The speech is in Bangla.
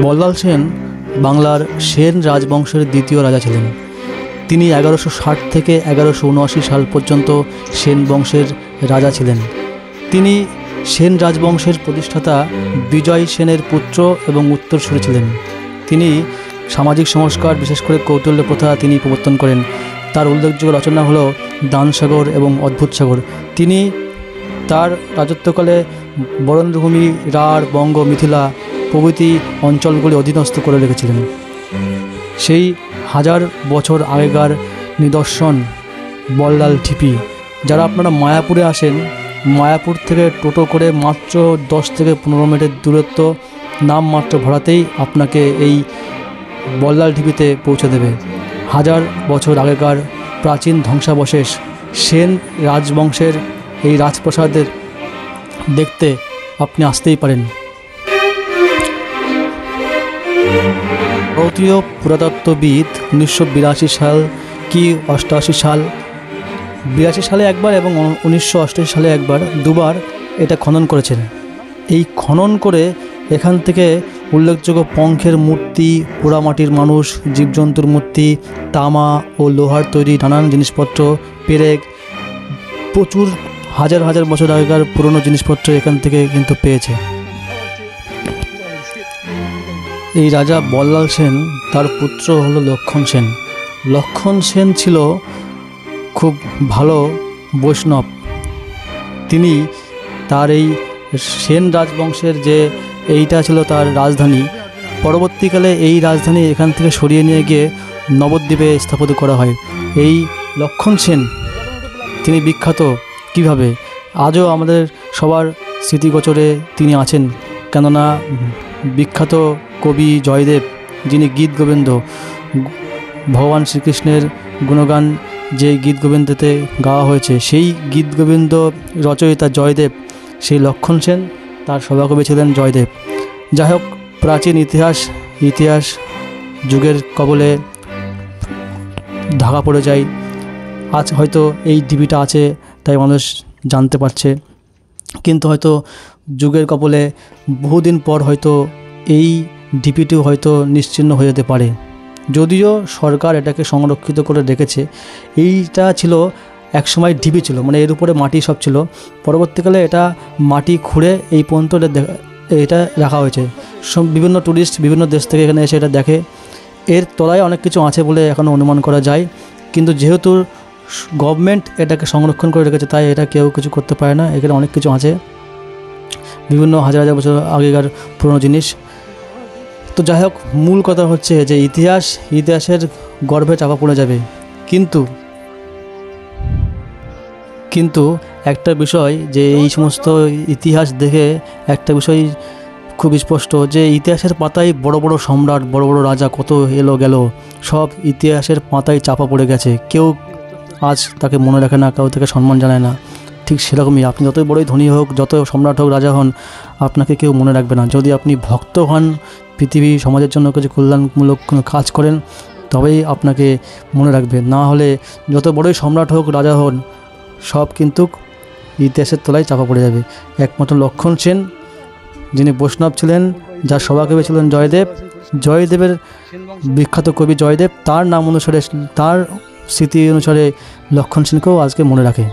বল্লাল সেন বাংলার সেন রাজবংশের দ্বিতীয় রাজা ছিলেন। তিনি 1160 থেকে 1179 সাল পর্যন্ত সেন বংশের রাজা ছিলেন। তিনি সেন রাজবংশের প্রতিষ্ঠাতা বিজয় সেনের পুত্র এবং উত্তরসূরি ছিলেন। তিনি সামাজিক সংস্কার, বিশেষ করে কৌটিল্য প্রথা তিনি প্রবর্তন করেন। তার উল্লেখযোগ্য রচনা হলো দানসাগর এবং অদ্ভুত সাগর। তিনি তার রাজত্বকালে বরেন্দ্রভূমি, রাঢ়, বঙ্গ, মিথিলা প্রভৃতি অঞ্চলগুলি অধীনস্থ করে রেখেছিলেন। সেই 1000 বছর আগেকার নিদর্শন বল্লাল ঢিপি। যারা আপনারা মায়াপুরে আসেন, মায়াপুর থেকে টোটো করে মাত্র 10 থেকে 15 মিনিটের দূরত্ব নামমাত্র ভাড়াতেই আপনাকে এই বল্লাল ঢিপিতে পৌঁছে দেবে। 1000 বছর আগেকার প্রাচীন ধ্বংসাবশেষ সেন রাজবংশের এই রাজপ্রাসাদের দেখতে আপনি আসতেই পারেন। ভারতীয় পুরাতত্ত্ববিদ 1982 সাল কি 88 সাল, 82 সালে একবার এবং 1988 সালে একবার, দুবার এটা খনন করেছেন। এই খনন করে এখান থেকে উল্লেখযোগ্য পঙ্খের মূর্তি, পোড়ামাটির মানুষ, জীবজন্তুর মূর্তি, তামা ও লোহার তৈরি নানান জিনিসপত্র, পেরেক, প্রচুর হাজার হাজার বছর আগেকার পুরনো জিনিসপত্র এখান থেকে কিন্তু পেয়েছে। এই রাজা বল্লাল সেন, তার পুত্র হলো লক্ষণ সেন। লক্ষণ সেন ছিল খুব ভালো বৈষ্ণব। তিনি তার এই সেন রাজবংশের যে এইটা ছিল তার রাজধানী, পরবর্তীকালে এই রাজধানী এখান থেকে সরিয়ে নিয়ে গিয়ে নবদ্বীপে স্থাপিত করা হয়। এই লক্ষণ সেন তিনি বিখ্যাত কিভাবে, আজও আমাদের সবার স্মৃতিগোচরে তিনি আছেন। কেননা বিখ্যাত কবি জয়দেব, যিনি গীত গোবিন্দ, ভগবান শ্রীকৃষ্ণের গুণগান যে গীত গোবিন্দতে গাওয়া হয়েছে, সেই গীত গোবিন্দ রচয়িতা জয়দেব, সেই লক্ষণ সেন তার সভাকবি ছিলেন জয়দেব। যাই হোক, প্রাচীন ইতিহাস যুগের কবলে ঢাকা পড়ে যায়। আজ হয়তো এই ঢিপিটা আছে তাই মানুষ জানতে পারছে, কিন্তু হয়তো যুগের কবলে বহুদিন পর হয়তো এই ঢিপিটিও হয়তো নিশ্চিহ্ন হয়ে যেতে পারে। যদিও সরকার এটাকে সংরক্ষিত করে রেখেছে। এইটা ছিল একসময় ঢিপি ছিল, মানে এর উপরে মাটি সব ছিল। পরবর্তীকালে এটা মাটি খুঁড়ে এই পর্যন্ত এটা রাখা হয়েছে। বিভিন্ন টুরিস্ট বিভিন্ন দেশ থেকে এখানে এসে এটা দেখে। এর তলায় অনেক কিছু আছে বলে এখনও অনুমান করা যায়, কিন্তু যেহেতু গভর্নমেন্ট এটাকে সংরক্ষণ করে রেখেছে তাই এটা কেউ কিছু করতে পারে না। এখানে অনেক কিছু আছে, বিভিন্ন হাজার হাজার বছর আগেকার পুরনো জিনিস। তো যাই হোক, মূল কথা হচ্ছে যে ইতিহাসের গর্ভে চাপা পড়ে যাবে। কিন্তু একটা বিষয়, যে এই সমস্ত ইতিহাস দেখে একটা বিষয় খুব স্পষ্ট, যে ইতিহাসের পাতায় বড় বড় সম্রাট, বড় বড় রাজা কত এলো গেল, সব ইতিহাসের পাতায় চাপা পড়ে গেছে। কেউ আজ তাকে মনে রাখে না, কেউ তাকে সম্মান জানায় না। ঠিক সেরকমই আপনি যতই বড়ই ধনী হোক, যত সম্রাট হোক, রাজা হন, আপনাকে কেউ মনে রাখবে না। যদি আপনি ভক্ত হন, পৃথিবী সমাজের জন্য কিছু কল্যাণমূলক কোনো কাজ করেন, তবেই আপনাকে মনে রাখবে। না হলে যত বড়ই সম্রাট হোক, রাজা হন, সব কিন্তু ইতিহাসের তলায় চাপা পড়ে যাবে। একমাত্র লক্ষণ সেন, যিনি বৈষ্ণব ছিলেন, যার সভাকবি ছিলেন জয়দেবের বিখ্যাত কবি জয়দেব, তার নাম অনুসারে, তার স্মৃতি অনুসারে লক্ষণ সেনকেও আজকে মনে রাখে।